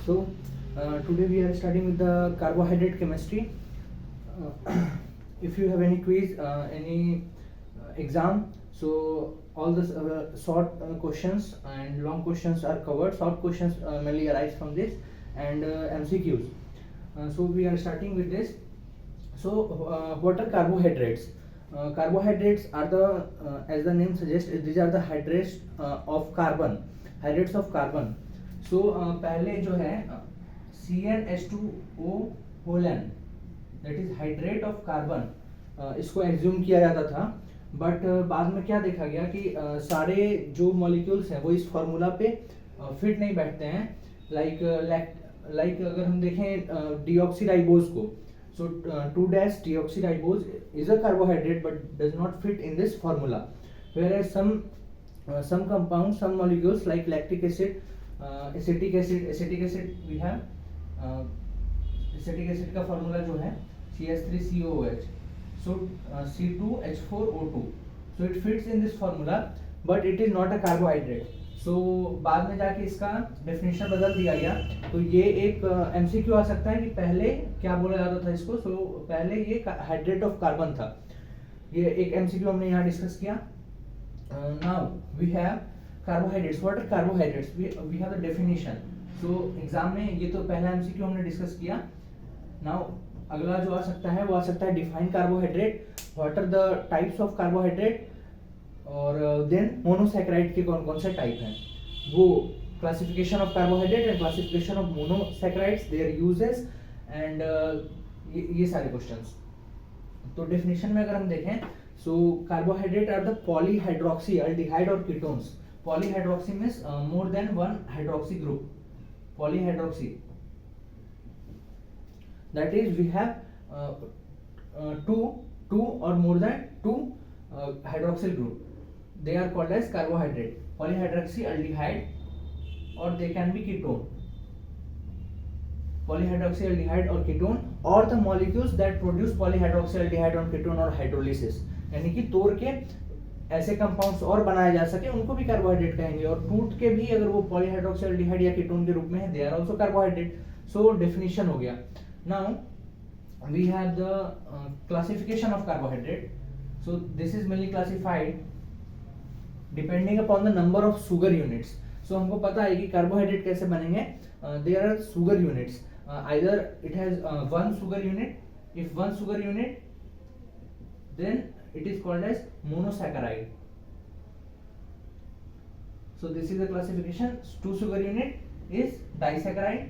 So today we are starting with the carbohydrate chemistry. If you have any quiz, any exam, so all the short questions and long questions are covered. Short questions mainly arise from this, and MCQs. So we are starting with this. So what are carbohydrates? Carbohydrates are as the name suggests, these are the hydrates of carbon. Hydrates of carbon. So पहले जो है CnH2O होलन, that is hydrate of carbon, इसको assume किया जाता था. But बाद में क्या देखा गया कि सारे जो मॉलिक्यूल्स हैं वो इस फॉर्मूला पे फिट नहीं बैठते हैं. लाइक अगर हम देखें डीऑक्सीराइबोज को, so 2-deoxyribose is a carbohydrate but does not fit in this formula, whereas some compounds, some molecules like lactic acid, acetic acid we have acetic acid का formula जो है CH3COOH, so C2H4O2, so it fits in this formula but it is not a carbohydrate. So बाद में जाके इसका definition बदल दिया गया. तो ये एक MCQ आ सकता है कि पहले क्या बोला जाता था इसको. सो पहले ये हाइड्रेट ऑफ कार्बन था. ये एक MCQ हमने यहाँ डिस्कस किया. Now we have carbohydrates. What are carbohydrates? We have the definition. So exam में ये तो पहला MCQ हमने डिस्कस किया. नाउ अगला जो आ सकता है वो आ सकता है define carbohydrate. What are the types of carbohydrate, और देन मोनोसैकेराइड के कौन कौन से टाइप हैं, वो classification of carbohydrate and classification of monosaccharides, their uses and ये सारे क्वेश्चंस. तो डेफिनेशन में अगर हम देखें, so carbohydrate are the polyhydroxy aldehyde or ketones. Polyhydroxy means more than one hydroxy group. Polyhydroxy, that is we have two or more than two hydroxyl group. They are called as carbohydrate, polyhydroxyaldehyde, or they can be ketone. Polyhydroxyaldehyde or ketone, or the molecules that produce polyhydroxyaldehyde or ketone or hydrolysis, यानी कि तोड़ के ऐसे compounds और बनाए जा सके, उनको भी कार्बोहाइड्रेट कहेंगे. और टूट के भी अगर वो पॉलीहाइड्रोक्सील्डिहाइड या कीटोन के रूप में है, they are also carbohydrate. So definition हो गया. Now we have the classification of carbohydrate. So this is mainly classified depending upon the number of sugar units. So हमको पता है कि कार्बोहाइड्रेट कैसे बनेंगे. There are sugar units. Either it has one sugar unit. If one sugar unit, then it is called as monosaccharide. So this is the classification. Two sugar unit is disaccharide,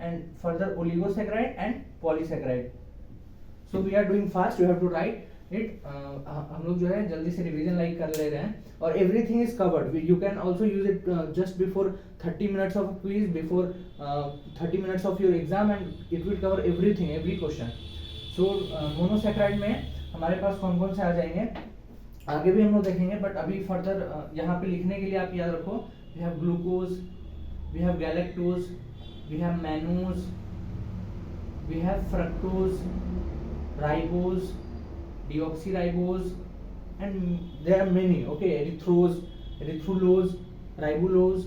and further oligosaccharide and polysaccharide. So we are doing fast, you have to write it. हम लोग जो है जल्दी से revision like कर ले रहे हैं, और everything is covered. You can also use it just before 30 minutes of quiz, before 30 minutes of your exam, and it will cover everything, every question. So monosaccharide में हमारे पास कौन कौन से आ जाएंगे आगे भी हम लोग देखेंगे, बट अभी फर्दर यहाँ पे लिखने के लिए आप याद रखो, we have glucose, we have galactose, we have mannose, we have fructose, ribose, deoxyribose, and there are many. Okay, erythrose, erythrulose, ribulose.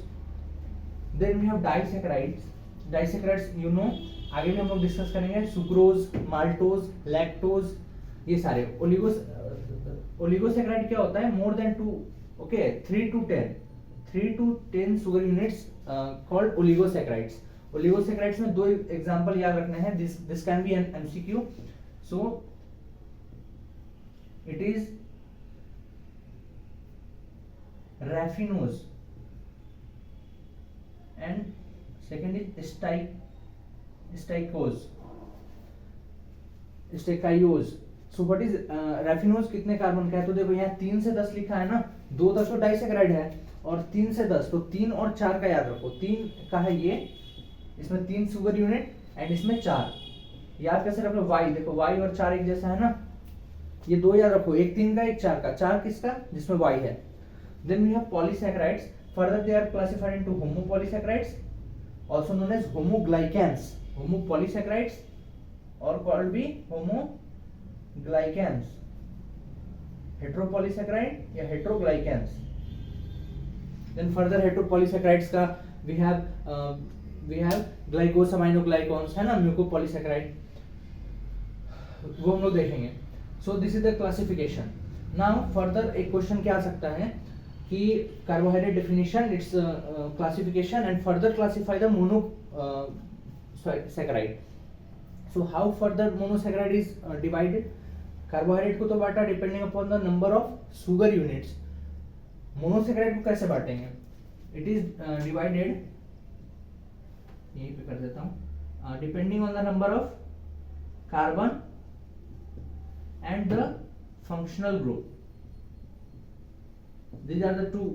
Then we have disaccharides. Disaccharides, you know, आगे भी हम लोग डिस्कस करेंगे. सुक्रोज, माल्टोज, लैक्टोज, ये सारे. Oligosaccharide क्या होता है? More than 2, okay, 3 to 10 sugar units called oligosaccharides. Oligosaccharides में दो एग्जांपल याद रखने हैं. This can be an MCQ. So it is raffinose and second is stachyose. So what is raffinose? कितने कार्बन का है? तो देखो यहाँ 3 से 10 लिखा है ना. 2 10 तो डाइसैकेराइड है, और 3 से 10, तो 3 और 4 का याद रखो. 3 का है ये, इसमें 3 सुगर यूनिट, एंड इसमें 4. याद कैसे रखो? Y, देखो Y और 4 एक जैसा है ना. ये 2 याद रखो, एक 3 का, एक 4 का. 4 किसका? जिसमें Y है. Then we have polysaccharides. Further they are classified into homopolysaccharides, also known as homoglycans. Homopolysaccharides और कॉल्ड भी होमोग्लाइकेन्स. हेटेरोपॉलीसैकेराइड या हेटेरोग्लाइकेन्स. देन फर्दर हेटेरोपॉलीसैकेराइड्स का वी हैव ग्लाइकोसमाइनोग्लाइकॉन्स, है ना, म्यूकोपॉलीसेकेराइड, वो हम लोग देखेंगे. So this is the classification. Now further एक क्वेश्चन क्या आ सकता है कि carbohydrate definition, it's classification and further classify the monosaccharide. So how further monosaccharide is divided. Carbohydrate को तो बांटा depending upon the number of sugar units. Monosaccharide को कैसे बांटेंगे? इट इज डिवाइडेड, यहीं पे कर देता हूं, depending on the number of carbon and the functional group. These are the two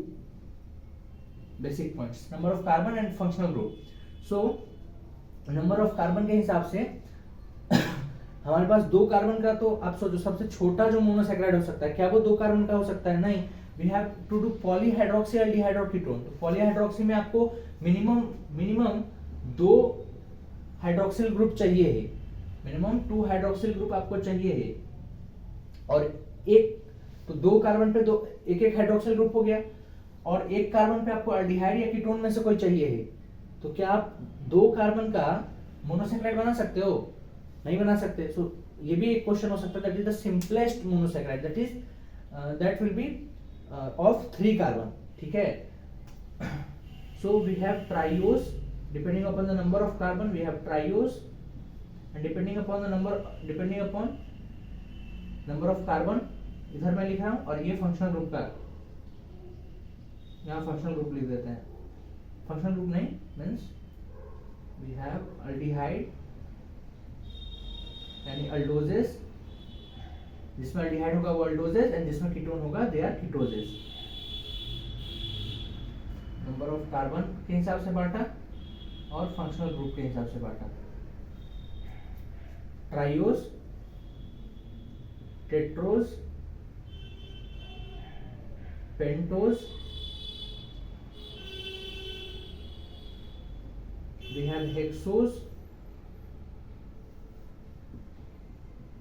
basic points, number of carbon and functional group. So number of carbon के हिसाब से हमारे पास 2 कार्बन का, तो आप सोचो सबसे छोटा जो मोनोसैकेराइड हो सकता है, क्या वो 2 कार्बन का हो सकता है? नहीं. We have to do polyhydroxy aldehyde और कीटोन. तो पॉलीहाइड्रोक्सी में आपको मिनिमम 2 हाइड्रोक्सिल ग्रुप चाहिए है, मिनिमम 2 हाइड्रोक्सिल ग्रुप आपको चाहिए है. और एक, तो 2 कार्बन पे एक हाइड्रोक्सिल ग्रुप हो गया, और 1 कार्बन पे आपको अल्डिहाइड या कीटोन में से कोई चाहिए है. तो क्या आप 2 कार्बन का मोनोसैकेराइड बना सकते हो? नहीं बना सकते. सो ये भी एक क्वेश्चन हो सकता है. That is the simplest monosaccharide, that will be of 3 carbon. ठीक है. So we have triose, depending upon the number of carbon we have triose, and depending upon number of carbon इधर मैं लिख रहा हूं, और ये फंक्शनल ग्रुप का, यहाँ फंक्शनल ग्रुप लिख देते हैं. फंक्शनल ग्रुप नहीं, मीन्स वी हैव अल्डिहाइड यानी अल्डोजेस, जिसमें अल्डिहाइड होगा वो अल्डोजेस, एंड जिसमें कीटोन होगा they are ketoses. Number of carbon के हिसाब से बांटा और फंक्शनल ग्रुप के हिसाब से बांटा. Triose, tetrose, pentose, we have hexose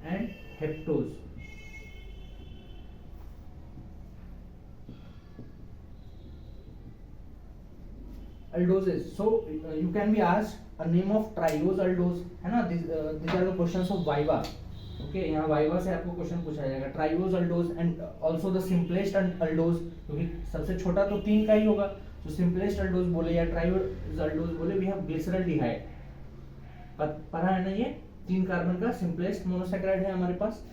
and heptose. Aldoses. So you can be asked a name of triose aldose, है ना. These are the questions of viva. Okay, यहाँ वाइवा से आपको क्वेश्चन पूछा जाएगा. Triose अल्डोज and also the simplest अल्डोज, क्योंकि सबसे छोटा तो 3 का ही होगा, तो सिंपलेस्ट अल्डोज बोले या ट्राइओज अल्डोज बोले. वी हैव ग्लिसरॉल्डिहाइड, पढ़ा है ना, ये 3 कार्बन का सिंपलेस्ट मोनोसैकेराइड है हमारे पास.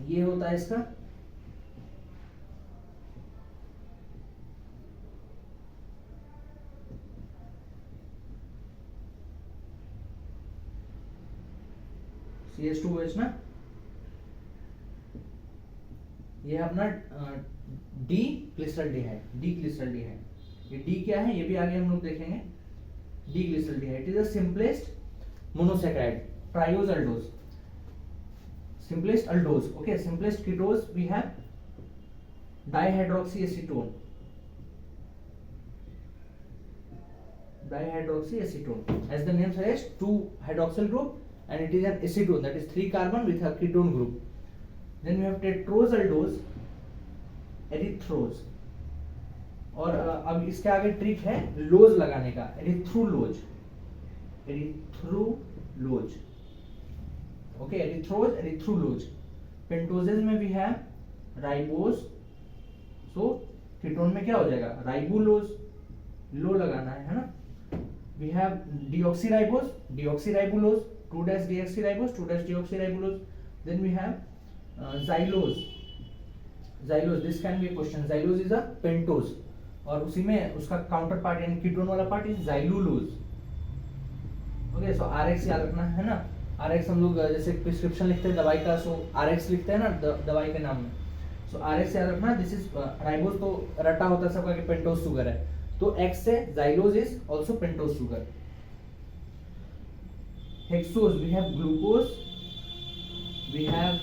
ये होता है इसका. CH2OH ना, ये अपना डी ग्लिसरॉल्डिहाइड. ये डी क्या है ये भी आगे हम लोग देखेंगे. D glyceraldehyde is the simplest monosaccharide. Triose aldose, simplest aldose. Okay, simplest ketose we have dihydroxy acetone. As the name suggests, 2 hydroxyl group, and it is an acetone, that is 3 carbon with a ketone group. Then we have tetrose aldose, erythrose. और अब इसके आगे trick है लोज लगाने का. एरिथ्रोलोज. Okay, एरिथ्रोलोज. पेंटोजेज में भी है राइबोज. सो कीटोन में क्या हो जाएगा? राइबोलोज. लो लगाना है ना. We have deoxyribose, 2-deoxyribose, 2-deoxyribose. Then we have xylose. This can be a question. Xylose is a pentose, और उसी में उसका काउंटर पार्ट यानी कीटोन वाला part is xylulose. Okay, so RX याद रखना है ना. RX हम लोग जैसे प्रिस्क्रिप्शन लिखते हैं दवाई का, सो RX लिखते हैं ना दवाई के नाम में. सो RX याद रखना. दिस इज राइबोज, तो रटा होता है सबका कि पेंटोज शुगर है, तो X से xylose is also pentose sugar. Hexose, we have glucose, we have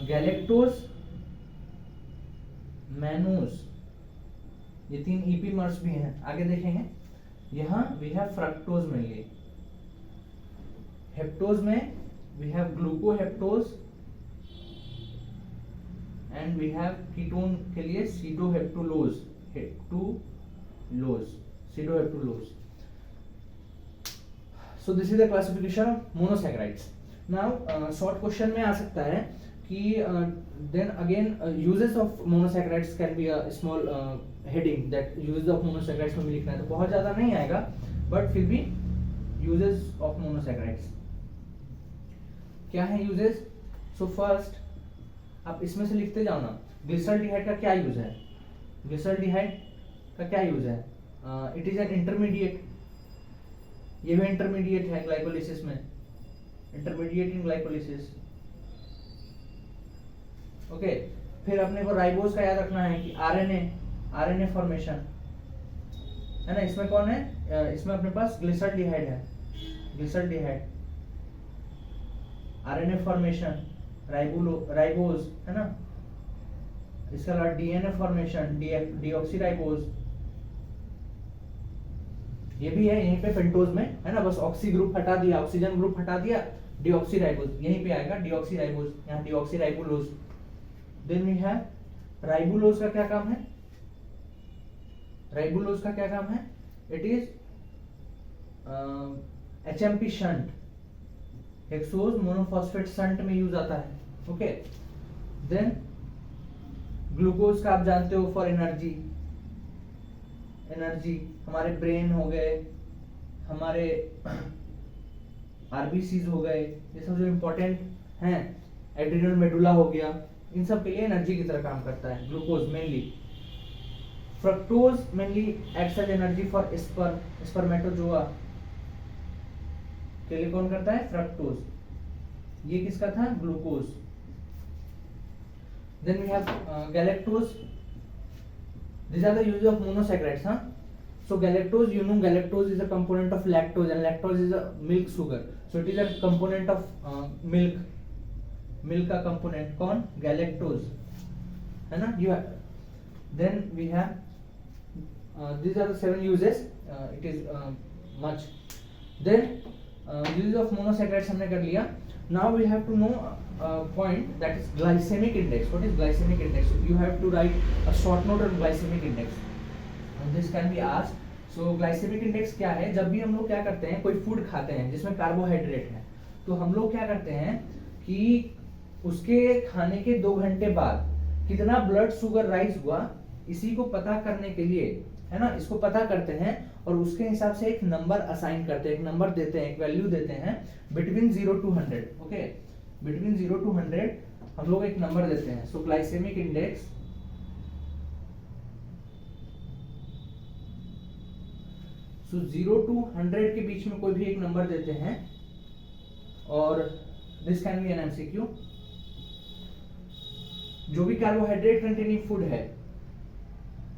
galactose, mannose. ये 3 ईपीमर्स भी हैं, आगे देखेंगे. यहाँ we have fructose mainly. Heptose में we have glucoheptose and we have ketone के लिए कीटोहेप्टुलोज. sucralose. So this is the classification of monosaccharides. Now short question में आ सकता है कि then again uses of monosaccharides can be a small heading that uses of monosaccharides में लिखना है, तो बहुत ज़्यादा नहीं आएगा, but फिर भी uses of monosaccharides क्या है uses. So first आप इसमें से लिखते जाओ ना. ग्लिसरॉल्डिहाइड का क्या यूज है? ग्लिसरॉल्डिहाइड का क्या यूज है? It is an intermediate. ये भी इंटरमीडिएट है ग्लाइकोलिसिस में, इंटरमीडिएट इन ग्लाइकोलिसिस. ओके, फिर अपने को राइबोज का याद रखना है कि आरएनए फॉर्मेशन है ना. इसमें कौन है? इसमें अपने पास ग्लिसरॉल्डिहाइड है. ग्लिसरॉल्डिहाइड, आरएनए फॉर्मेशन, राइबोज है ना. इसके अलावा डीएनए फॉर्मेशन, डीऑक्सीराइबोज, ये भी है यहीं पे पेंटोज में है ना. बस ऑक्सी ग्रुप हटा दिया, ऑक्सीजन ग्रुप हटा दिया, डीऑक्सीराइबोज यहीं पे आएगा. डीऑक्सीराइबोज, यहाँ डीऑक्सीराइबोलोज. देन वी हैव राइबोलोज का क्या काम है? राइबोलोज का क्या काम है? It is HMP shunt, hexose monophosphate shunt में यूज आता है. ओके, देन ग्लूकोज का आप जानते हो फॉर एनर्जी. हमारे ब्रेन हो गए, हमारे आरबीसीज हो गए, ये सब जो इम्पोर्टेंट हैं, एड्रिनल मेडुला हो गया, इन सब के लिए एनर्जी की तरह काम करता है glucose mainly. Fructose mainly acts as energy for spermatozoa के लिए कौन करता है? फ्रक्टोज. ये किसका था? Glucose. Then we have galactose. These are the uses of monosaccharides, huh? So galactose, you know, galactose is a component of lactose, and lactose is a milk sugar. So it is a component of milk. Milk का component कौन? Galactose, है ना. You have, then we have these are the 7 uses. It is much. Then uses of monosaccharides हमने कर लिया. Now we have to know point that is glycemic index. What is glycemic index? So you have to write a short note on glycemic index. And this can be asked. So glycemic index क्या है? जब भी हम लोग क्या करते हैं, कोई फूड खाते हैं जिसमें कार्बोहाइड्रेट है, तो हम लोग क्या करते हैं कि उसके खाने के 2 घंटे बाद कितना ब्लड शुगर राइज हुआ, इसी को पता करने के लिए है ना, इसको पता करते हैं और उसके हिसाब से एक नंबर असाइन करते हैं, एक नंबर देते हैं, एक वैल्यू देते हैं between 0 to 100. Okay, between 0 to 100 हम लोग एक नंबर देते हैं. सो ग्लाइसेमिक इंडेक्स, सो 0 to 100 के बीच में कोई भी एक नंबर देते हैं. और this can be an MCQ. जो भी कार्बोहाइड्रेट कंटेनिंग फूड है,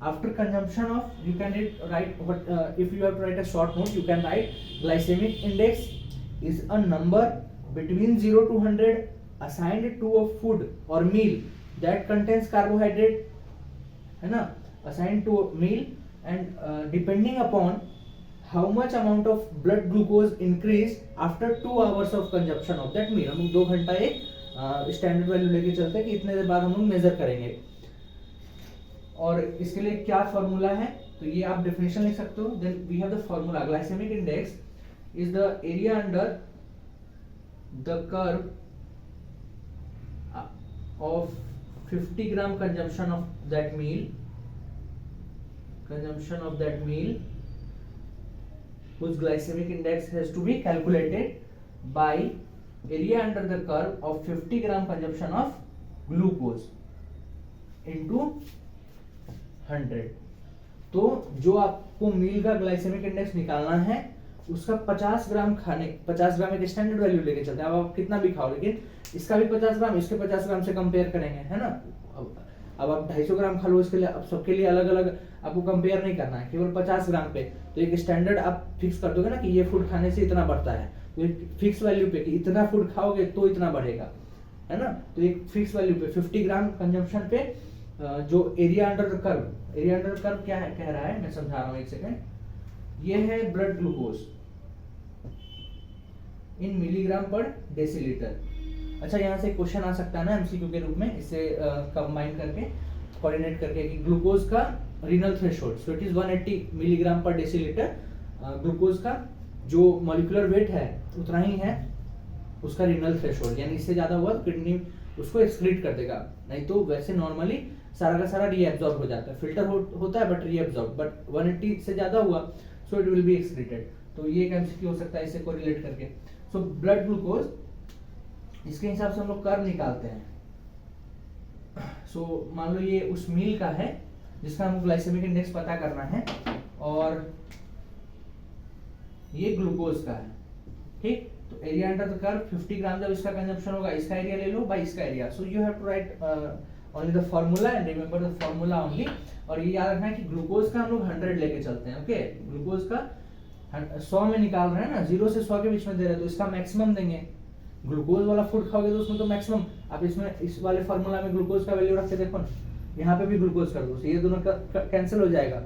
after consumption of, you can write what if you have to write a short note, you can write glycemic index is a number between 0 to 100 assigned to a food or meal that contains carbohydrate, है ना, assigned to a meal, and depending upon how much amount of blood glucose increased after 2 hours of consumption of that meal. हम लोग 2 घंटा एक standard value लेके चलते हैं कि इतने देर बाद हम लोग मेजर करेंगे. और इसके लिए क्या फॉर्मूला है, तो ये आप डेफिनेशन लिख सकते हो. Then we have the formula. Glycemic index is the area under the curve of 50 gram consumption of that meal whose glycemic index has to be calculated by area under the curve of 50 gram consumption of glucose into 100. तो जो आपको मील का glycaemic index निकालना है, उसका 50 ग्राम एक standard value लेके चलते हैं. अब आप कितना भी खाओ, लेकिन इसका भी 50 ग्राम, इसके 50 ग्राम से कंपेयर करेंगे, है ना. अब आप 250 ग्राम खा लो, इसके लिए अब सबके लिए अलग अलग आपको कंपेयर नहीं करना है, केवल 50 ग्राम पे. तो एक स्टैंडर्ड आप फिक्स कर दोगे ना कि ये फूड खाने से इतना बढ़ता है, तो एक फिक्स वैल्यू पे कि इतना फूड खाओगे तो इतना बढ़ेगा, है ना. तो एक फिक्स वैल्यू पे 50 ग्राम कंजम्पशन पे जो एरिया अंडर द कर्व क्या है कह रहा है, मैं समझा रहा हूँ, एक सेकेंड. ये है ब्लड ग्लूकोज इन मिलीग्राम पर डेसीलीटर. अच्छा, यहाँ से क्वेश्चन आ सकता है ना एमसीक्यू के रूप में, इससे कंबाइन करके कोऑर्डिनेट करके कि ग्लूकोज का renal threshold, so it is 180 milligram पर डेसीलीटर। ग्लूकोज का जो मॉलिक्यूलर वेट है उतना ही है उसका रीनल थ्रेशोल्ड, यानी इससे ज्यादा हुआ तो किडनी उसको एक्सक्रीट कर देगा, नहीं तो वैसे नॉर्मली सारा का सारा रीएब्जॉर्ब हो जाता है, फिल्टर होता है बट रीएब्जॉर्ब, बट 180 से ज्यादा हुआ so it will be excreted. तो ये एक एमसीक्यू हो सकता है इससे कोरिलेट करके। सो ब्लड ग्लूकोज इसके हिसाब से हम लोग कर्व निकालते हैं। सो मान लो ये उस मील का है जिसका हमको ग्लाइसेमिक इंडेक्स पता करना है, और ये ग्लूकोज का है, ठीक। तो area under the curve 50 gram जब इसका कंजम्पशन होगा, इसका एरिया ले लो बाय इसका area, so you have to write only the formula and remember the formula only. और ये याद रखना है कि ग्लूकोज का हम लोग 100 लेके चलते हैं, ओके। ग्लूकोज का 100 में निकाल रहे हैं ना, 0 से 100 के बीच में दे रहे हैं तो इसका मैक्सिमम देंगे। ग्लूकोज वाला फूड खाओगे तो उसमें तो मैक्सिमम, आप इसमें इस वाले फार्मूला में ग्लूकोज का वैल्यू रख के देखो ना, यहाँ पे भी ग्लूकोज कर दो, ये दोनों का कैंसिल हो जाएगा,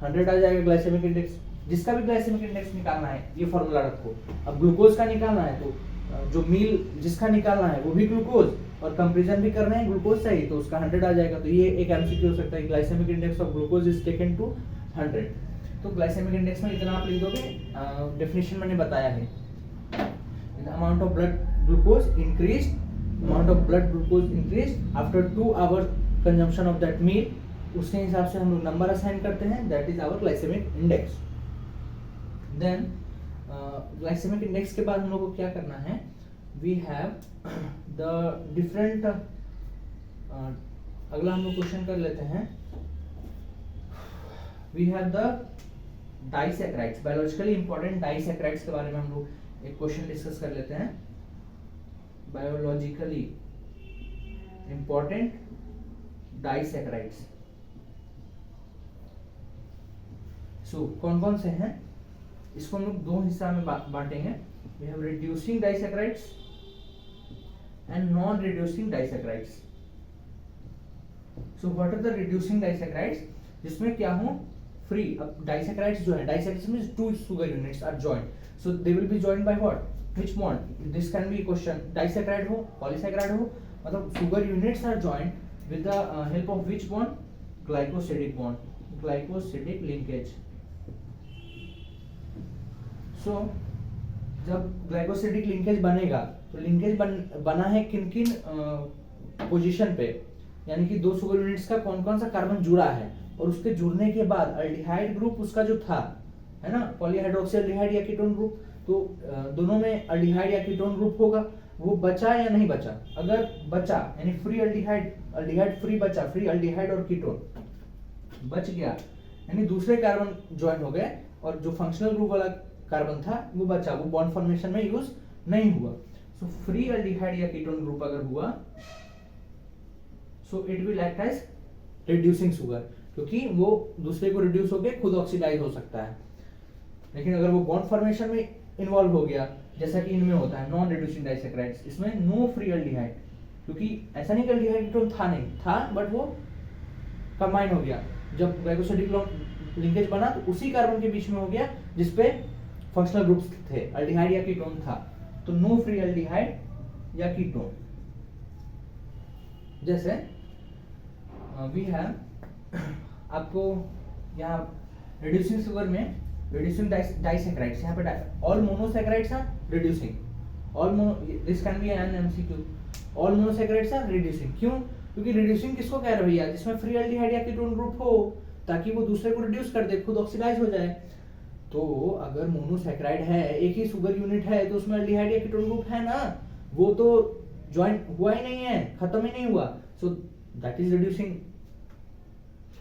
100 आ जाएगा ग्लाइसेमिक इंडेक्स। जिसका भी ग्लाइसेमिक इंडेक्स निकालना है ये फार्मूला रखो। अब ग्लूकोज का निकालना है तो जो मील जिसका निकालना है वो भी ग्लूकोज, और कंपैरिजन भी कर रहे हैं ग्लूकोज से ही, तो उसका 100 आ जाएगा। तो ये एक एमसीक्यू हो सकता है, glycemic index of glucose is taken to 100। तो ग्लाइसेमिक इंडेक्स में इतना आप लिख दोगे, डेफिनेशन मैंने बताया है, amount of blood glucose increased, amount of blood glucose increased after 2 hours consumption of that meal, उसके हिसाब से हम लोग नंबर असाइन करते हैं, that is our glycemic index। then glycemic index के बाद हम लोग को क्या करना है, we have the different अगला हम लोग क्वेश्चन कर लेते हैं, we have the disaccharides, biologically important disaccharides के बारे में हम लोग एक क्वेश्चन डिस्कस कर लेते हैं। बायोलॉजिकली इंपॉर्टेंट डाइसैकेराइड्स, सो कौन कौन से हैं, इसको हम लोग दो हिस्सा में बांटेंगे। We have reducing disaccharides and non reducing disaccharides. So what are the reducing disaccharides, जिसमें क्या हो फ्री। अब डाइसैकेराइड्स जो है, disaccharides means two sugar units are joined, so they will be joined by what, which bond, this can be question, disaccharide हो polysaccharide हो, मतलब sugar units are joined with the help of which bond, glycosidic bond, glycosidic linkage। so जब glycosidic linkage बनेगा तो linkage बना है किन किन पोजीशन पे, यानी कि दो सुगर यूनिट्स का कौन कौन सा कार्बन जुड़ा है, और उसके जुड़ने के बाद अल्डिहाइड ग्रुप उसका जो था है ना, पॉलीहाइड्रोक्सील्डिहाइड या कीटोन ग्रुप, तो दोनों में अल्डिहाइड या कीटोन ग्रुप होगा, वो बचा या नहीं बचा। अगर बचा यानी फ्री अल्डिहाइड, अल्डिहाइड फ्री बचा, फ्री अल्डिहाइड और कीटोन बच गया, यानी दूसरे कार्बन ज्वाइन हो गए, और जो फंक्शनल ग्रुप वाला कार्बन था वो बचा, वो बॉन्ड फॉर्मेशन में यूज नहीं हुआ। सो फ्री अल्डिहाइड या कीटोन ग्रुप अगर हुआ, so it will act as reducing sugar, क्योंकि वो दूसरे को रिड्यूस होकर खुद ऑक्सीडाइज हो सकता है। लेकिन अगर वो बॉन्ड फॉर्मेशन में इन्वॉल्व हो गया, जैसा कि इनमें होता है नॉन रिड्यूसिंग डाइसैकेराइड्स, इसमें नो फ्री अल्डिहाइड, क्योंकि ऐसा नहीं कि अल्डिहाइड कीटोन था, नहीं था बट वो कंबाइन हो गया, जब ग्लाइकोसिडिक लिंकेज बना तो उसी कार्बन के बीच में हो गया जिसपे फंक्शनल ग्रुप्स थे, अल्डिहाइड या कीटोन था, तो नो फ्री अल्डिहाइड या कीटोन। जैसे वी हैव, आपको यहाँ रिड्यूसिंग शुगर में reducing disaccharides, यहाँ पे all monosaccharides are reducing, all mono, this can be an MCQ, all monosaccharides are reducing। क्यों? क्योंकि reducing किसको कह रहे भैया, जिसमें फ्री अल्डिहाइड या कीटोन ग्रुप हो, ताकि वो दूसरे को रिड्यूस कर दे, खुद ऑक्सीडाइज हो जाए। तो अगर मोनोसैकेराइड है, एक ही सुगर यूनिट है, तो उसमें अल्डिहाइड या कीटोन ग्रुप है ना, वो तो ज्वाइन हुआ ही नहीं है, खत्म ही नहीं हुआ, सो that is reducing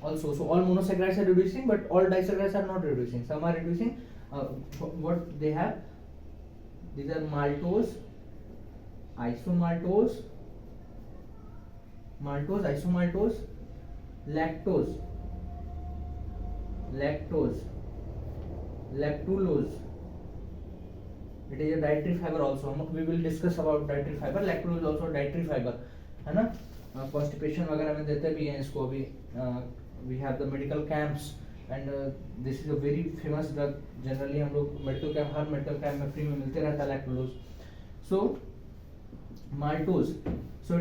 also। So all monosaccharides are reducing but all disaccharides are not reducing, some are reducing, what they have, these are maltose, isomaltose, maltose, isomaltose, lactose, lactose, lactulose, it is a dietary fiber also, we will discuss about dietary fiber। lactulose also dietary fiber है ना, constipation वगैरह में देते भी हैं इसको अभी। we have the medical camps and this is a very famous drug, generally हम लोग मेडिकल कैंप, हर मेडिकल कैंप में फ्री में मिलते रहता है लैक्टोलोज। सो माल्टोज, सो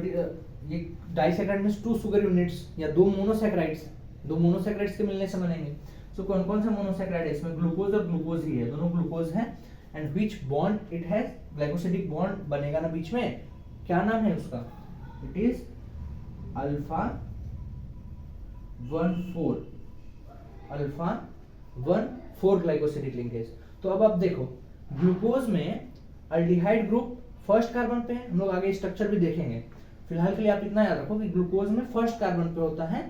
ये disaccharide means two sugar units या दो मोनोसैकेराइड्स दो मोनोसैकेराइड्स के मिलने से बनेंगे। सो कौन कौन सा मोनोसैकेराइड है इसमें? ग्लूकोज और ग्लूकोज ही है, दोनों ग्लूकोज है। And which bond it has, glycosidic bond बनेगा ना बीच में, क्या नाम है उसका? It is alpha 1,4, alpha 1,4 glycosidic linkage. तो अब आप देखो ग्लूकोज में अल्डिहाइड ग्रुप फर्स्ट कार्बन पे है, हम लोग आगे स्ट्रक्चर भी देखेंगे। फिलहाल के लिए आप इतना याद रखो कि ग्लूकोज में फर्स्ट कार्बन पे होता है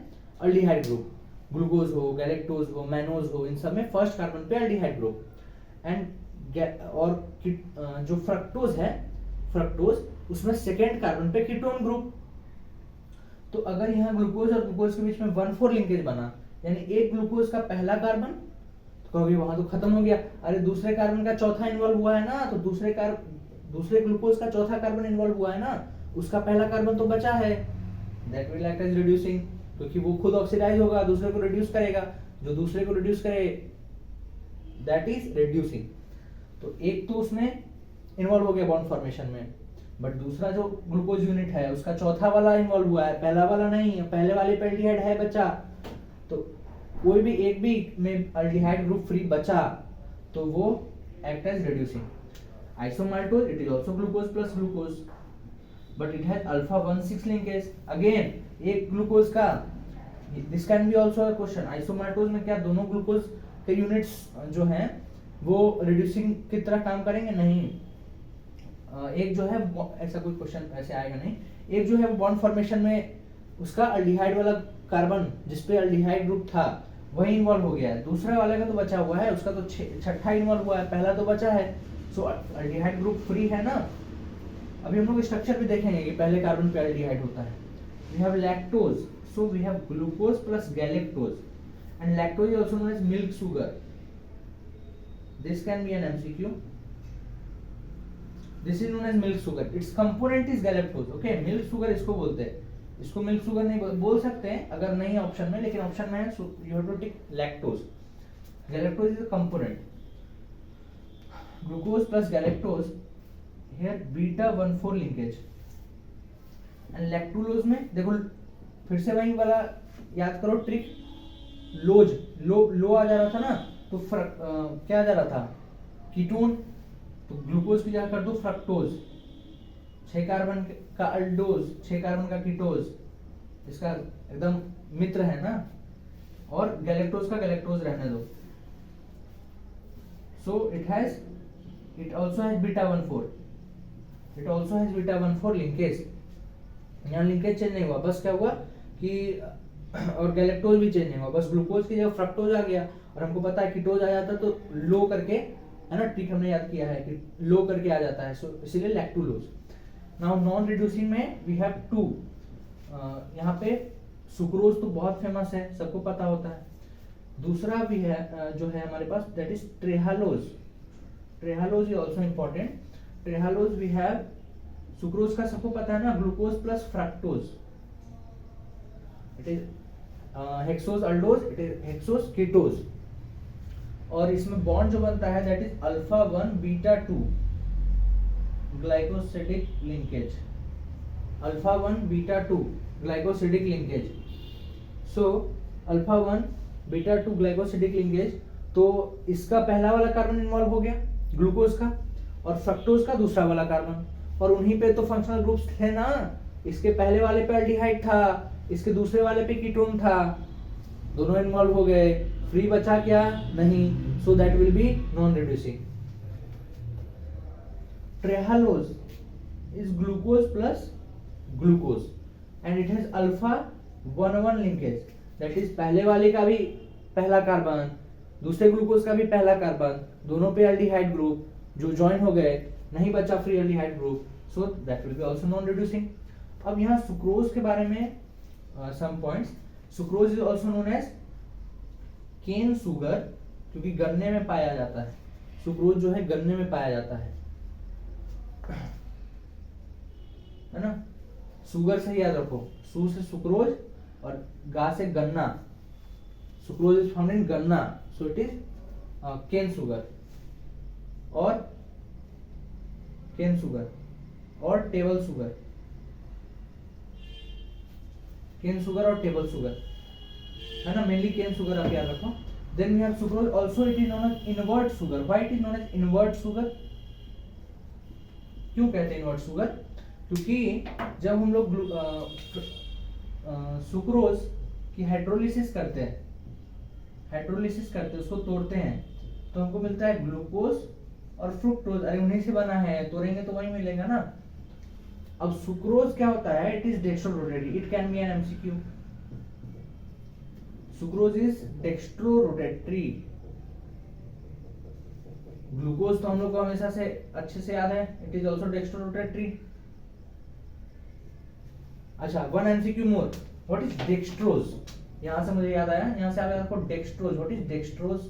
अल्डिहाइड ग्रुप, ग्लूकोज हो, गैलेक्टोज हो, मैनोज हो, इन सब में फर्स्ट कार्बन पे अल्डिहाइड ग्रुप। एंड और जो फ्रक्टोज है, फ्रक्टोज उसमें सेकेंड कार्बन पे कीटोन ग्रुप। तो अगर यहाँ ग्लूकोज और ग्लूकोज के बीच में 1,4 लिंकेज बना, यानी एक ग्लूकोज का पहला कार्बन, तो कहोगे वहां तो खत्म हो गया, अरे दूसरे कार्बन का चौथा इन्वॉल्व हुआ है ना, तो दूसरे ग्लूकोज का चौथा कार्बन इन्वॉल्व हुआ है ना, उसका पहला कार्बन तो बचा है, that will act as reducing, क्योंकि वो खुद ऑक्सीडाइज होगा, दूसरे को रिड्यूस करेगा, जो दूसरे को रिड्यूस करे दैट इज रिड्यूसिंग। तो एक तो उसमें इन्वॉल्व हो गया बॉन्ड फॉर्मेशन में, बट दूसरा जो ग्लूकोज यूनिट है उसका चौथा वाला इन्वॉल्व हुआ है, पहला वाला नहीं है, पहले वाले पे एल्डिहाइड है बचा, तो कोई भी एक भी में अल्डिहाइड ग्रुप फ्री बचा तो वो act as reducing. Isomaltose, it is also glucose plus glucose, but it has alpha 1,6 linkage. Again एक ग्लूकोज का, this can be also a question, isomaltose में क्या दोनों ग्लूकोज के यूनिट्स जो हैं वो रिड्यूसिंग की तरह काम करेंगे? नहीं। एक जो है ऐसा कोई क्वेश्चन ऐसे आएगा नहीं, एक जो है वो बॉन्ड फॉर्मेशन में उसका अल्डिहाइड वाला कार्बन जिसपे अल्डिहाइड ग्रुप था वही इन्वॉल्व हो गया है, दूसरे वाले का तो बचा हुआ है, उसका तो छठा इन्वॉल्व हुआ है, पहला तो बचा है, सो अल्डिहाइड ग्रुप फ्री है ना। अभी हम लोग स्ट्रक्चर भी देखेंगे कि पहले कार्बन पे अल्डिहाइड होता है। We have lactose, so we have glucose plus galactose, and lactose is also known as milk sugar. This can be an MCQ. This is known as milk sugar, its component is galactose, okay, milk sugar इसको बोलते हैं, इसको milk sugar नहीं बोल सकते हैं अगर नहीं है ऑप्शन में, लेकिन ऑप्शन में है you have to tick lactose. Galactose is a component, glucose plus galactose, here beta 1,4 linkage. And lactulose में देखो फिर से वही वाला याद करो ट्रिक, लोज लो आ जा रहा था ना, तो क्या आ जा रहा था? कीटोन, तो ग्लूकोज की जगह कर दो फ्रक्टोज, 6 कार्बन का अल्डोज, 6 कार्बन का कीटोज, इसका एकदम मित्र है ना, और गैलेक्टोज का गैलेक्टोज रहने दो। So it also has beta 1,4, it also has beta 1,4 linkage. यहाँ लिंकेज चेंज नहीं हुआ, बस क्या हुआ कि और गैलेक्टोज भी चेंज नहीं हुआ, बस ग्लूकोज की जगह फ्रक्टोज आ गया, और हमको पता है कीटोज आ जाता तो लो करके, है ना, ट्रिक हमने याद किया है कि लो करके आ जाता है, सो इसीलिए लैक्टुलोज। नाउ नॉन रिड्यूसिंग में वी हैव 2, यहाँ पे सुक्रोज तो बहुत फेमस है, सबको पता होता है। दूसरा भी है जो है हमारे पास, that is trehalose. Trehalose is also important. Trehalose we have, sucrose का सबको पता है ना, glucose plus fructose, it is hexose aldose, it is hexose ketose, और इसमें बॉन्ड जो बनता है that is alpha 1 beta 2 glycosidic linkage, alpha 1 beta 2 glycosidic linkage. So alpha 1 beta 2 glycosidic linkage, तो इसका पहला वाला कार्बन इन्वॉल्व हो गया ग्लूकोज का, और फ्रक्टोज का दूसरा वाला कार्बन, और उन्हीं पे तो फंक्शनल ग्रुप्स थे ना, इसके पहले वाले पे अल्डिहाइड था, इसके दूसरे वाले पे कीटोन था, दोनों इन्वॉल्व हो गए, फ्री बचा क्या? नहीं, so that will be non reducing. Trehalose is glucose plus glucose and it has alpha 1,1 linkage, that is पहले वाले का भी पहला कार्बन, दूसरे ग्लूकोज का भी पहला कार्बन, दोनों पे एल्डिहाइड ग्रुप जो ज्वाइन हो गए, नहीं बचा free aldehyde group, so that will be also non reducing. अब यहाँ सुक्रोज के बारे में some points. Sucrose is also known as cane sugar, क्योंकि गन्ने में पाया जाता है, सुक्रोज जो है गन्ने में पाया जाता है ना, शुगर से याद रखो, सु से सुक्रोज और गा से गन्ना, सुक्रोज इज फाउंड इन गन्ना, so it is cane sugar और केन शुगर और टेबल शुगर, केन शुगर और टेबल शुगर। है ना, मेनली केन शुगर आप याद रखो। Then we have sucrose, also it is known as invert sugar. Why it is known as invert sugar? क्यों कहते हैं इनवर्ट शुगर? क्योंकि जब हम लोग सुक्रोज की हाइड्रोलिसिस करते हैं, उसको तोड़ते हैं, तो हमको मिलता है ग्लूकोज और फ्रुक्टोज। अरे उन्हीं से बना है, तोड़ेंगे तो वही मिलेगा ना। अब सुक्रोज क्या होता है? It is dextro rotatory. It can be an MCQ. Sucrose is dextro rotatory. Glucose तो हम लोग को हमेशा से अच्छे से याद है, it is also dextrorotatory. अच्छा, one MCQ more. What is dextrose? यहां से मुझे याद आया, यहां से आपको डेक्स्ट्रोज। What is dextrose?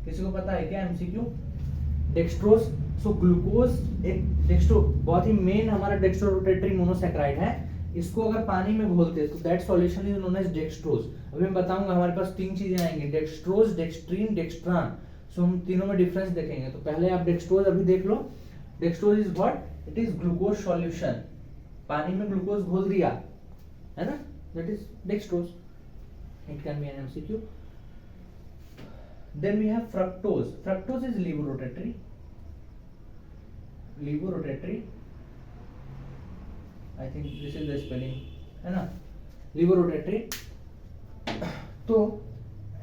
किसी को पता है क्या एमसीक्यू? डेक्स्ट्रोज, सो ग्लूकोज एक डेक्स्ट्रो, बहुत ही मेन हमारा डेक्स्ट्रो रोटेटरी मोनोसैकेराइड है। इसको अगर पानी में घोलते हैं तो that solution is known as dextrose. अभी मैं बताऊंगा, हमारे पास 3 चीजें आएंगी, डेक्स्ट्रोज, डेक्स्ट्रीन, डेक्स्ट्रान। सो हम तीनों में डिफरेंस देखेंगे। तो पहले आप डेक्स्ट्रोज अभी देख लो। Dextrose is what? It is glucose solution. पानी में ग्लूकोज घोल दिया है ना, that is dextrose. It can be an MCQ. Then we have fructose. Fructose is levorotatory. I think this is the spelling, है ना, levorotatory. तो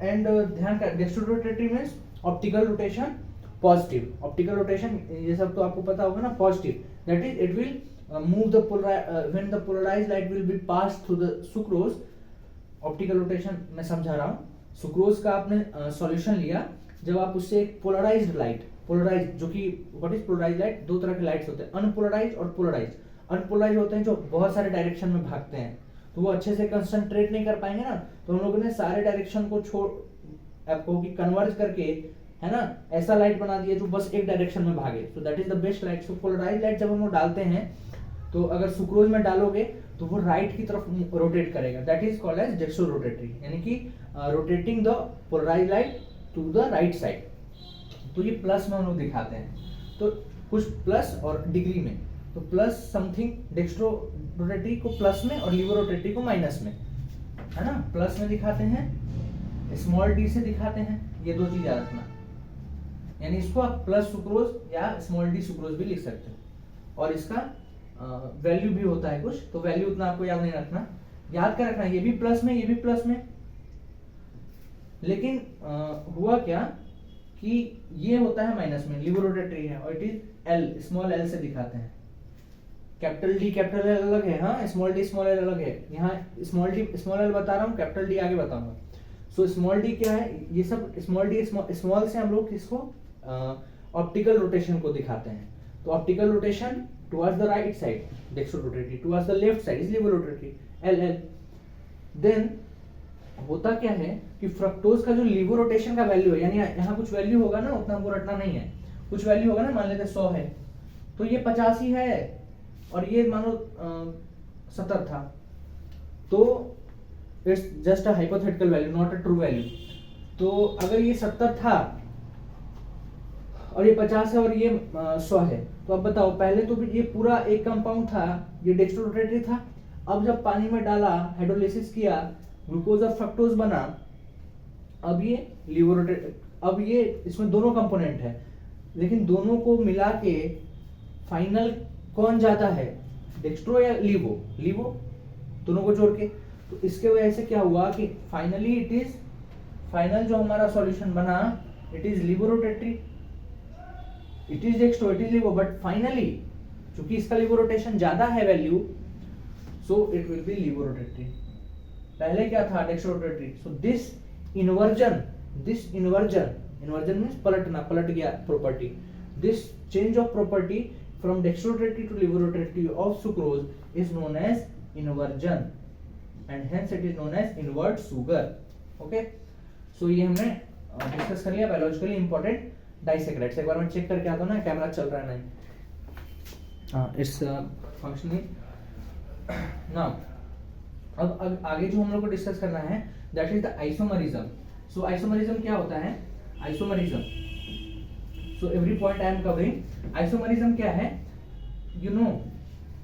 and ध्यान कर, dextrorotatory means optical rotation positive. Optical rotation ये सब तो आपको पता होगा ना, positive. That is, it will move the when the polarized light will be passed through the sucrose. Optical rotation मैं समझा रहा हूँ। सुक्रोज का आपने सॉल्यूशन लिया, जब आप उससे एक पोलराइज्ड लाइट, पोलराइज्ड, जो कि व्हाट इज पोलराइज्ड लाइट? 2 तरह के लाइट्स होते हैं, अनपोलराइज्ड और पोलराइज्ड। अनपोलराइज्ड होते हैं जो बहुत सारे डायरेक्शन में भागते हैं, तो वो अच्छे से कंसंट्रेट नहीं कर पाएंगे ना, तो हम लोगों ने सारे डायरेक्शन को छोड़ आपको कि कन्वर्ज करके, है ना, ऐसा लाइट बना दिया जो बस एक डायरेक्शन में भागे। So that is the best light. So polarised light जब हम लोग डालते हैं, तो अगर सुक्रोज में डालोगे तो वो राइट की तरफ रोटेट करेगा। That is called as dextro rotatory, यानी कि rotating the polarised light to the right side. तो ये प्लस में हम लोग दिखाते हैं, तो कुछ प्लस और डिग्री में, तो प्लस समथिंग डेक्स्ट्रो रोटेटरी को प्लस में और लीवर रोटेटरी को माइनस में, है ना। प्लस में दिखाते हैं, स्मॉल डी से दिखाते हैं, ये 2 चीज याद रखना। यानी इसको आप प्लस सुक्रोज या स्मॉल डी सुक्रोज भी लिख सकते हो। और इसका वैल्यू भी होता है कुछ, तो वैल्यू उतना आपको याद नहीं रखना, याद कर रखना, ये भी प्लस में, ये भी प्लस में। लेकिन हुआ क्या कि ये होता है माइनस में, लिवरोटेटरी है, और it is L, small L से दिखाते हैं। कैपिटल डी कैपिटल एल अलग है, हाँ, स्मॉल डी स्मॉल एल अलग है। यहाँ स्मॉल डी स्मॉल एल बता रहा हूँ, कैपिटल डी आगे बताऊंगा। सो स्मॉल डी क्या है? ये सब स्मॉल डी, स्मॉल से हम लोग किसको ऑप्टिकल रोटेशन को दिखाते हैं। तो optical rotation towards the right side, dextrorotatory, towards the left side is levorotatory, LL. Then होता क्या है कि फ्रक्टोज का जो लिवोरोटेशन का वैल्यू है, यानी यहाँ कुछ वैल्यू होगा ना, उतना हमको रटना नहीं है, कुछ वैल्यू होगा ना, मान लेते 100 है, तो ये 50 ही है, और ये मानो 70 था, तो it's just a hypothetical value, not a true value. तो अगर ये 70 था और ये 50 है और ये 100 है, तो अब बताओ, पहले तो ये पूरा एक कंपाउंड था, ये डेक्स्ट्रोरोटेटरी था। अब जब पानी में डाला, हाइड्रोलिसिस किया, ग्लूकोज और फ्रक्टोज बना, अब ये लिवोरोटेटरी, अब ये इसमें दोनों कंपोनेंट है, लेकिन दोनों को मिला के फाइनल कौन जाता है, डेक्स्ट्रो या लीवो? लीवो, दोनों को जोड़ के। तो इसके वजह से क्या हुआ कि फाइनली इट इज, फाइनल जो हमारा सॉल्यूशन बना, it is levorotatory, it is dextro, it is levo, but finally चूंकि इसका लिवोरोटेशन ज्यादा है value, so it will be levorotatory. पहले क्या था? Dextrorotatory. So this inversion means पलटना, पलट गया property. This change of property from dextrorotatory to levorotatory of sucrose is known as inversion, and hence it is known as invert sugar. Okay, so ये हमने discuss कर लिया biologically important disaccharides. एक बार मैं check करके आता हूँ ना, कैमरा चल रहा है नहीं। हाँ, इट्स फंक्शनिंग नाउ। अब आगे जो हम लोग को डिस्कस करना है, that is the isomerism. So isomerism क्या होता है? Isomerism, so every point I am covering. Isomerism क्या है? यू नो,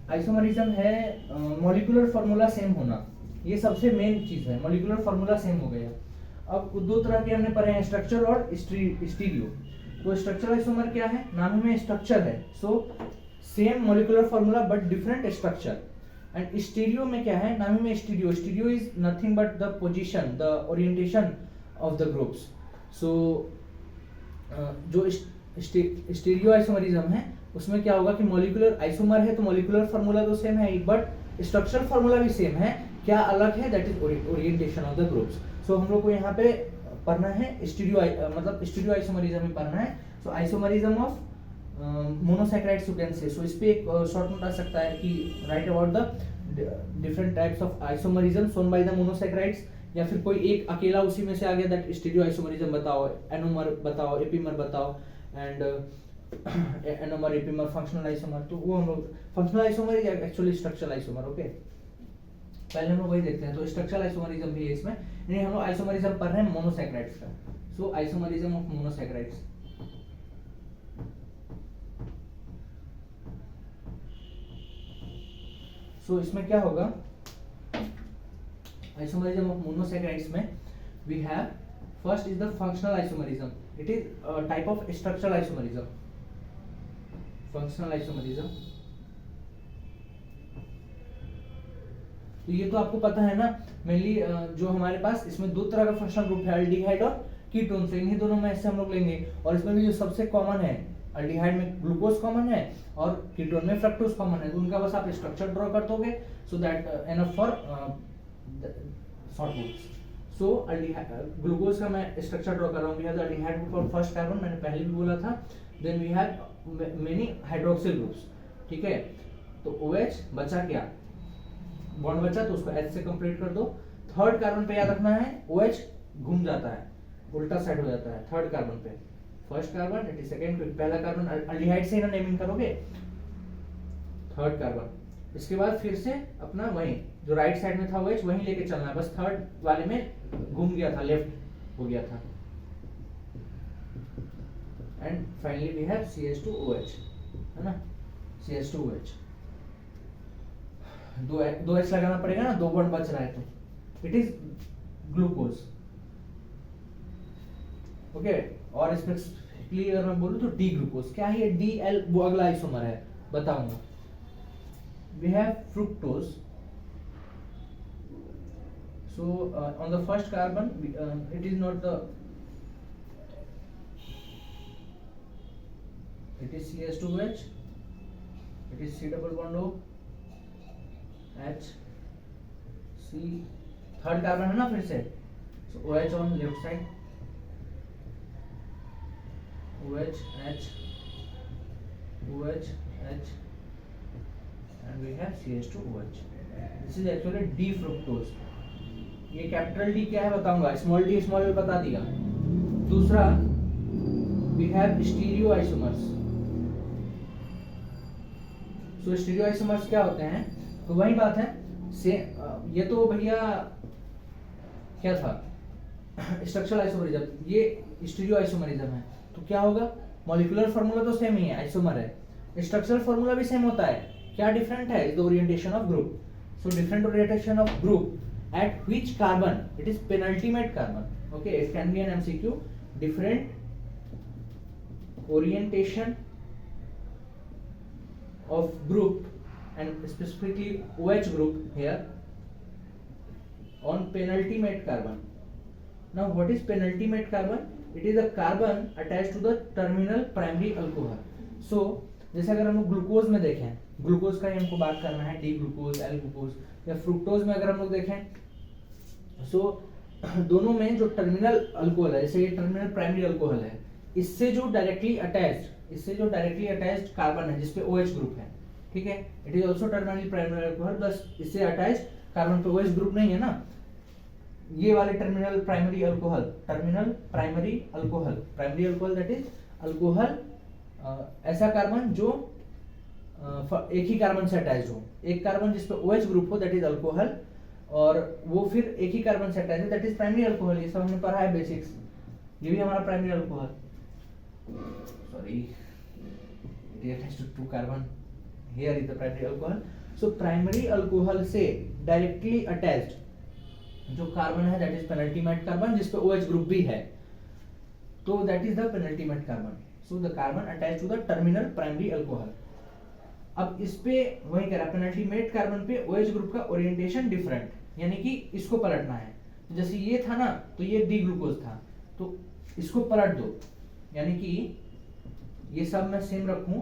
आइसोमरिज्म है मॉलिक्यूलर फॉर्मूला सेम होना, ये सबसे मेन चीज है, मॉलिक्यूलर फार्मूला सेम हो गया। अब दो तरह के हमने पढ़े हैं, स्ट्रक्चर और स्टीरियो। तो स्ट्रक्चर आइसोमर क्या है, नाम में स्ट्रक्चर है, so same molecular formula but different structure. And stereo में क्या है, नाम में stereo, stereo is nothing but the position, the orientation of the groups. So जो स्टीरियो आइसोमरिज्म है उसमें क्या होगा कि मॉलिक्यूलर आइसोमर है तो मॉलिक्यूलर फार्मूला तो सेम है, बट स्ट्रक्चरल फार्मूला भी सेम है, क्या अलग है, that is orientation of the groups. So हम लोग को यहाँ पे पढ़ना है स्टीरियो, मतलब स्टीरियो आइसोमरिज्म में पढ़ना है। So isomerism of monosaccharides you can say. So इस पे एक शॉर्ट नोट आ सकता है कि right about the different types of isomerism shown by the monosaccharides, या फिर कोई एक अकेला उसी में से आ गया दैट स्टीरियो आइसोमरिज्म बताओ, एनोमर बताओ, एपीमर बताओ, and anomer, epimer, functional isomer. तो वो हम लोग functional isomer is actually structural isomer. Okay, पहले हम लोग वही देखते हैं। तो स्ट्रक्चरल आइसोमरिज्म भी है इसमें, यानी हम लोग आइसोमरिज्म पढ़ रहे हैं मोनोसैकेराइड्स का। So isomerism of monosaccharides, so इसमें क्या होगा, आइसोमरिज्म ऑफ मोनोसैकेराइड्स में we have first is the functional isomerism, it is type of structural isomerism. Functional isomerism, तो ये तो आपको पता है ना, मेनली जो हमारे पास इसमें दो तरह का फंक्शनल ग्रुप है, अल्डिहाइड और कीटोन, से इन्हीं दोनों में से हम लोग लेंगे। और इसमें भी जो सबसे कॉमन है, अल्डिहाइड में ग्लूकोज कॉमन है और कीटोन में फ्रक्टोज कॉमन है, तो उनका बस आप स्ट्रक्चर ड्रॉ कर दोगे, so that enough for short notes. So glucose का मैं स्ट्रक्चर ड्रॉ कर रहा हूँ। We have the aldehyde group और फर्स्ट कार्बन, मैंने पहले भी बोला था। Then we have many hydroxyl groups, ठीक है। तो OH बचा क्या, बॉन्ड बचा तो उसको H से कंप्लीट कर दो। थर्ड कार्बन पे याद रखना है OH घूम जाता है, उल्टा साइड हो जाता है थर्ड कार्बन पे। First carbon it is second, पहला कार्बन अल्डिहाइड से ही ना नेमिंग करोगे, थर्ड कार्बन। इसके बाद फिर से अपना वही जो राइट साइड में था OH वहीं लेके चलना है, बस थर्ड वाले में घूम गया था, लेफ्ट हो गया था। And finally we have CH2OH, है ना, CH2OH। दो H लगाना पड़ेगा ना, दो बॉन्ड बच रहा है तो इट इज ग्लूकोज। ओके, और स्पेसिफिकली अगर मैं बोलूं तो डी ग्लूकोज। क्या है ये DL, वो अगला आइसोमर है, बताऊंगा। We have fructose, so on the first carbon it is not the, it is CH2OH, it is C double bond O H C, third carbon है ना फिर से, so OH on left side, OH H OH H and we have CH2OH. This is actually D fructose. ये capital D क्या है बताऊंगा, small d small l बता दिया। दूसरा we have stereoisomers. तो स्टीरियो आइसोमर्स क्या होते हैं, तो वही बात है से, ये तो भैया क्या था स्ट्रक्चरल आइसोमरिज्म, ये स्टीरियो आइसोमरिज्म है। तो क्या होगा, मॉलिक्यूलर फार्मूला तो सेम ही है, आइसोमर है, स्ट्रक्चरल फार्मूला भी सेम होता है, क्या डिफरेंट है, is the orientation of group. So different orientation of group at which carbon, it is penultimate carbon. Okay, it can be an MCQ, different orientation of group and specifically OH group here on penultimate carbon. Now what is penultimate carbon? It is a carbon attached to the terminal primary alcohol. So जैसे अगर हम लोग glucose में देखें, glucose का ही हमको बात करना है, डी ग्लूकोज, एल ग्लूकोज, या फ्रुक्टोज में अगर हम लोग देखें, सो दोनों में जो टर्मिनल अल्कोहल है, जैसे ये टर्मिनल प्राइमरी अल्कोहल है, इससे जो डायरेक्टली अटैच्ड कार्बन है जिसपे OH ग्रुप है, ठीक है, it is also terminal primary alcohol, बस इससे अटैच्ड कार्बन पे OH ग्रुप नहीं है ना, ये वाले terminal primary alcohol, primary alcohol that is alcohol, ऐसा कार्बन जो एक ही कार्बन से अटैच्ड हो, एक कार्बन जिसपे OH ग्रुप हो दैट इज अल्कोहल, और वो फिर एक ही कार्बन से अटैच्ड है दैट इज प्राइमरी अल्कोहल। ये सब हमने पढ़ा है बेसिक्स, ये भी हमारा primary alcohol, sorry, it is attached to two carbon, here is the primary alcohol. So primary alcohol से directly attached जो कार्बन है दैट इज पेनल्टीमेट कार्बन, जिसपे OH ग्रुप भी है, तो that is the penultimate carbon. So the carbon attach to the terminal primary alcohol. अब इस पे वही कह रहा है, पेनल्टीमेट कार्बन पे OH ग्रुप का ओरिएंटेशन डिफरेंट, यानी कि इसको पलटना है. तो जैसे ये था ना, तो ये डी ग्लूकोज था, तो इसको पलट दो, यानी कि ये सब मैं सेम रखूं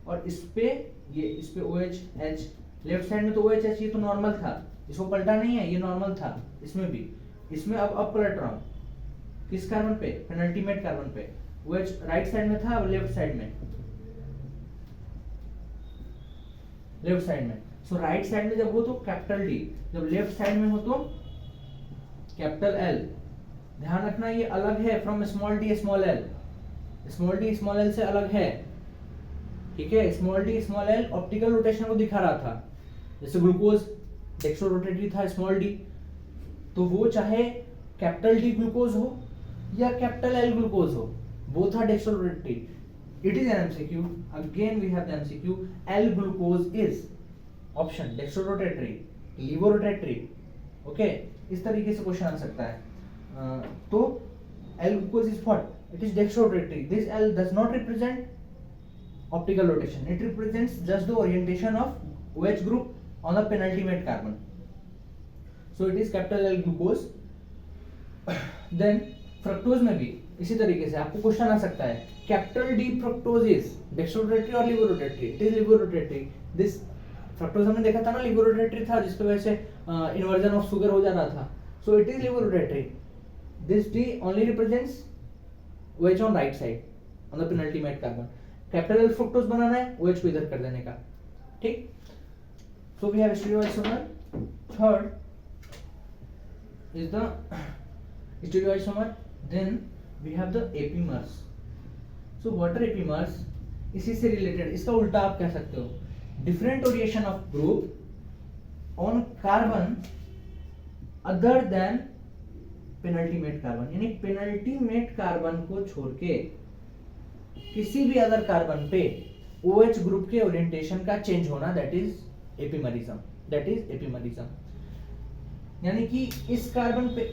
और इस पे OH H, लेफ्ट साइड में तो OH H ये तो नॉर्मल था, इसको पलटा नहीं है, ये नॉर्मल था इसमें भी, इसमें अब पलट रहा हूं किस कार्बन पे, पेनल्टीमेट कार्बन पे. OH राइट साइड में था, लेफ्ट साइड में, सो राइट साइड में जब हो तो कैपिटल D, जब लेफ्ट साइड में हो तो कैपिटल L. ध्यान रखना ये अलग है from small D small L, small D small L से अलग है, ठीक है. Small D small L optical rotation को दिखा रहा था, जैसे ग्लूकोज डेक्स्ट्रो रोटेटरी था स्मॉल डी, तो वो चाहे कैपिटल D ग्लूकोज हो या कैपिटल L ग्लूकोज हो, both are dextrorotatory. It is an MCQ. Again we have the MCQ. L glucose is option dextrorotatory, levorotatory. Okay, इस तरीके से क्वेश्चन आ सकता है. तो L glucose is what? It is dextrorotatory. This L does not represent optical rotation. It represents just the orientation of OH group on the penultimate carbon. So it is capital L glucose. Then fructose में भी इसी तरीके से आपको question आ सकता है, capital D fructose is dextrorotatory और levorotatory. It is levorotatory. This fructose हमने देखा था ना, लिवोरोटेटरी था, जिसकी वजह से इन्वर्जन ऑफ शुगर हो जा रहा था. So it is levorotatory. This D only represents OH on right side on the penultimate carbon. Capital L fructose बनाना है, OH को इधर कर देने का, ठीक. So we have stereoisomer. Third is the stereoisomer. Then we have the epimers. So what are epimers? इसी से रिलेटेड, इसका उल्टा आप कह सकते हो, different orientation of group on carbon other than penultimate carbon. यानी penultimate carbon को छोड़ के किसी भी अदर कार्बन पे OH ग्रुप के ओरिएंटेशन का चेंज होना, that is epimerism. यानी कि इस कार्बन पे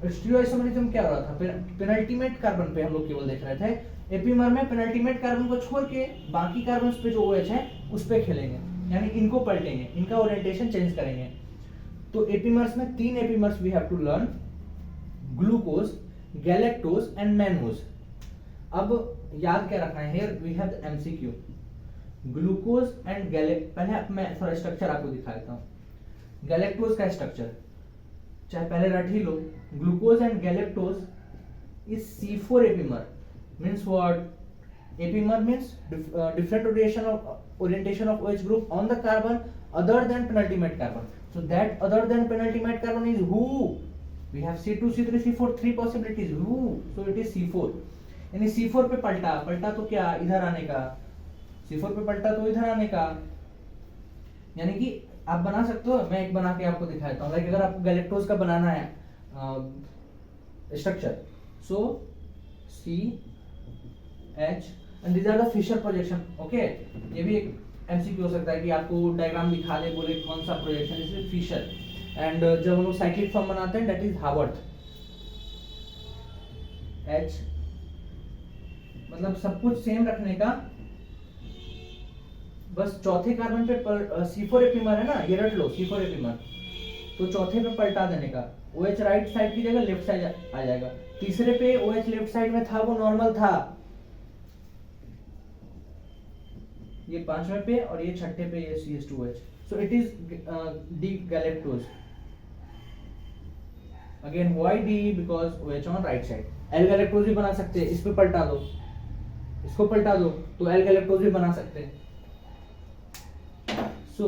स्टीरियोआइसोमरिज्म क्या हो रहा था, पेनल्टीमेट कार्बन पे हम लोग केवल देख रहे थे. एपीमर में पेनल्टीमेट कार्बन को छोड़ के बाकी कार्बन्स पे जो OH है उस पे खेलेंगे, यानी इनको पलटेंगे, इनका ओरिएंटेशन चेंज करेंगे. तो एपीमर्स में 3 epimers we have to learn, glucose, galactose and mannose. अब याद क्या रखना है, here we have the MCQ. Glucose and पहले मैं थोड़ा स्ट्रक्चर आपको दिखा देता हूँ. गैलेक्टोज का स्ट्रक्चर चाहे पहले रट ही लो. Glucose and galactose is C4 epimer. Means what? Epimer means different orientation of OH group on the carbon other than penultimate carbon. So that other than penultimate carbon is who? We have C2, C3, C4, 3 possibilities. Who? So it is C4. यानी C4 पे पलटा तो क्या, इधर आने का. C4 पे पलटा तो इधर आने का. यानी कि आप बना सकते हो, मैं एक बना के आपको दिखाता हूँ. लाइक अगर आपको गैलेक्टोज का बनाना है structure, so CH and these are the Fischer projection. Okay, ये भी एक एमसीक्यू हो सकता है कि आपको डायग्राम दिखा दे, बोले कौन सा प्रोजेक्शन, इसलिए फिशर. एंड जब हम लोग साइक्लिक फॉर्म बनाते हैं, दैट इज हावर्थ. H मतलब सब कुछ सेम रखने का, बस चौथे कार्बन पे C4 एपीमर है ना, ये रट लो C4 एपीमर, तो चौथे पे पलटा देने का. OH राइट साइड की जगह लेफ्ट साइड आ जाएगा. तीसरे पे OH लेफ्ट साइड में था, वो नॉर्मल था. ये पांचवे पे और ये छठे पे ये CH2OH. So it is D galactose. Again why D? Because OH on right side. L galactose भी बना सकते हैं, इस पे पलटा दो, इसको पलटा दो, तो L गैलेक्टोज भी बना सकते हैं. So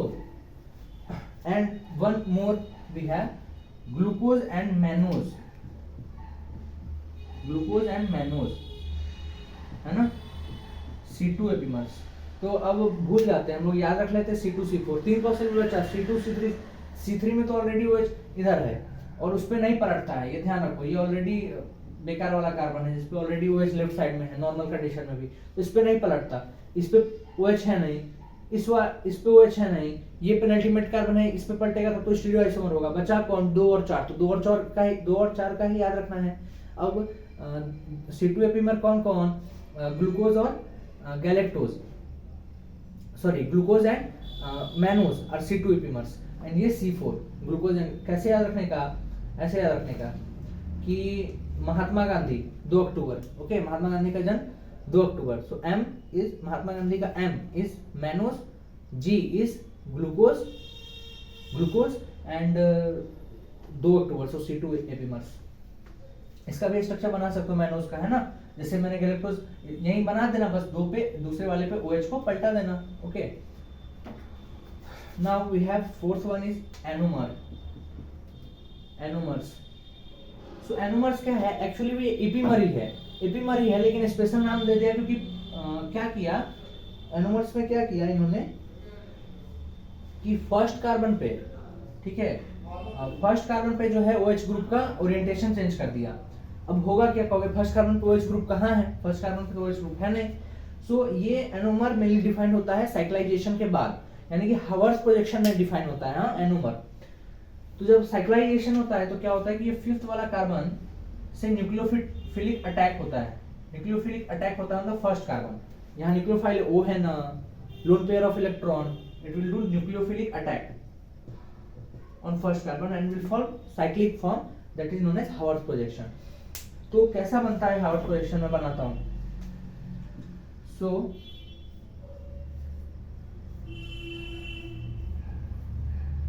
and one more we have glucose and mannose. Glucose and mannose है ना, C2 एपीमर्स. तो अब भूल जाते हैं हम लोग, याद रख लेते हैं C2 C4. 3 पॉसिबल बचा, C2 C3. C3 में तो ऑलरेडी OH इधर है और उस पे नहीं पलटता है, ये ध्यान रखो. ये ऑलरेडी बेकार वाला कार्बन है जिसपे ऑलरेडी OH लेफ्ट साइड में है, नॉर्मल कंडीशन में भी, तो इस पे नहीं पलटता. इस पे OH है नहीं, इस पे OH है नहीं, ये पेनल्टीमेट कार्बन है, इस पे पलटेगा तो स्टीरियो आइसोमर होगा। बचा कौन? 2 और 4, तो 2 और 4 का ही याद रखना है। अब C2 एपीमर कौन कौन? ग्लूकोज और galactose, sorry glucose and mannose और C2 एपीमर्स, एंड ये C4 ग्लूकोज एंड। कैसे याद रखने का? ऐसे याद रखने का कि महात्मा गांधी 2 अक्टूबर, ओके, महात्मा गांधी का जन्म 2 अक्टूबर, सो M इज महात्मा गांधी का M is mannose, G is glucose and 2 October, so C2 epimers. इसका भी स्ट्रक्चर बना सकते हो मैनोज का, है ना, जैसे मैंने गैलेक्टोज यही बना देना, बस 2 पे दूसरे वाले पे OH को पलटा देना, okay. Now we have fourth one is anomers. So anomers क्या है? एक्चुअली भी एपीमर ही है, लेकिन स्पेशल नाम दे दिया क्योंकि क्या किया एनोमर्स में, क्या किया इन्होंने कि फर्स्ट कार्बन पे, ठीक है, फर्स्ट कार्बन पे जो है OH ग्रुप का ओरिएंटेशन चेंज कर दिया। अब होगा क्या? कहोगे फर्स्ट कार्बन पे OH ग्रुप कहाँ है? फर्स्ट कार्बन पे OH ग्रुप है नहीं। सो ये एनोमर मेनली डिफाइंड होता है साइक्लाइजेशन के बाद, यानी कि हावर्स प्रोजेक्शन में डिफाइन होता है, हाँ, एनोमर। तो जब साइक्लाइजेशन होता है तो क्या होता है कि ये फिफ्थ वाला कार्बन से न्यूक्लियोफिलिक अटैक होता है। न्यूक्लियोफिलिक अटैक होता है मतलब फर्स्ट कार्बन, यहाँ न्यूक्लियोफाइल O है ना, lone pair of electron, it will do nucleophilic attack on first carbon and will form cyclic form that is known as Haworth projection. तो कैसा बनता है Haworth projection? में बनाता हूँ। So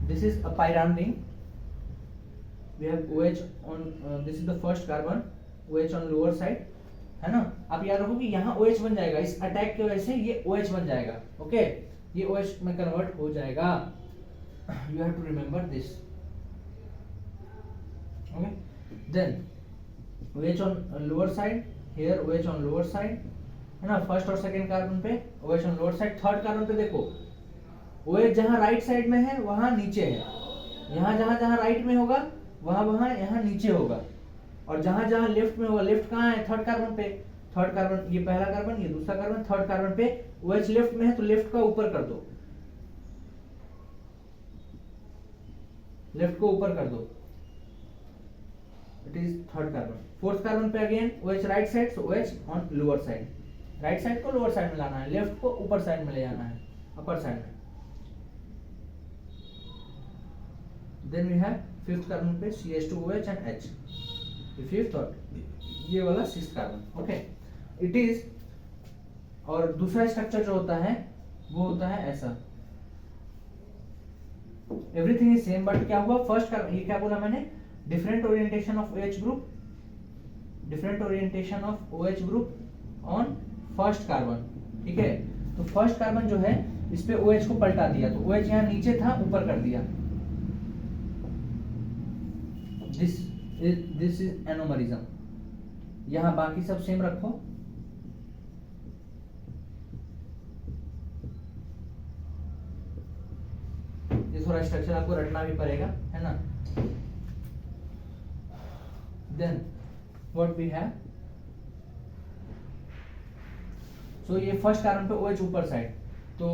this is a pyran ring. We have OH on this is the first carbon, OH on lower side, है ना। आप याद रखो कि यहाँ OH बन जाएगा, इस अटैक की वजह से ये OH बन जाएगा, ओके, ये OH में कन्वर्ट हो जाएगा। You have to remember this, okay. Then OH on lower side, here OH on lower side, है ना, फर्स्ट और सेकंड कार्बन पे OH on lower side। Third carbon पे देखो OH जहाँ राइट साइड में है वहाँ नीचे है, यहाँ जहाँ जहाँ राइट में होगा वहाँ यहाँ नीचे होगा, और जहाँ जहाँ लेफ्ट में होगा, लेफ्ट कहाँ है? थर्ड कार्बन पे। थर्ड कार्बन, ये पहला कार्बन, ये दूसरा कार्बन, थर्ड कार्बन पे OH लेफ्ट में है तो लेफ्ट का ऊपर कर दो, लेफ्ट को ऊपर कर दो, it is third carbon. Fourth carbon पे again OH right side, so OH on lower side, right side को लोअर साइड में लाना है, लेफ्ट को ऊपर साइड में ले जाना है, अपर साइड में। Then we have fifth carbon पे CH2OH एंड H, ये फिफ्थ और ये वाला sixth carbon, okay, it is. और दूसरा स्ट्रक्चर जो होता है वो होता है ऐसा, एवरीथिंग इज सेम, बट क्या हुआ फर्स्ट कार्बन, ये क्या बोला मैंने? Different orientation of OH group, different orientation of OH group on first carbon, ठीक है। तो फर्स्ट कार्बन जो है इस पे OH को पलटा दिया, तो OH यहाँ नीचे था ऊपर कर दिया, दिस इज एनोमरिज्म। यहाँ बाकी सब सेम रखो, ये थोड़ा स्ट्रक्चर आपको रटना भी पड़ेगा, है ना। Then what we have, so ये फर्स्ट कार्बन पे OH ऊपर साइड, तो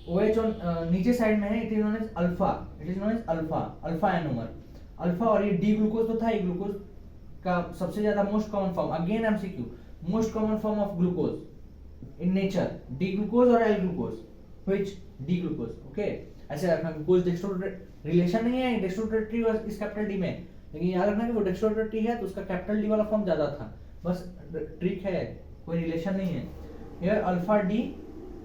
OH ऑन नीचे साइड में है, it is known as alpha, it is known as alpha anomer, alpha. और ये डी ग्लूकोज तो था, ये ग्लूकोज का सबसे ज्यादा most common form, again MCQ, most common form of glucose in nature, D glucose और L glucose, which D glucose, okay. ऐसे रखना, ग्लूकोज डेक्स्ट्रोरेट रिलेशन नहीं है, डेक्स्ट्रोरेट्री इस कैपिटल डी में, लेकिन याद रखना कि वो डेक्स्ट्रोरेट्री है तो उसका कैपिटल डी वाला फॉर्म ज्यादा था, बस ट्रिक है, कोई रिलेशन नहीं है। Here alpha D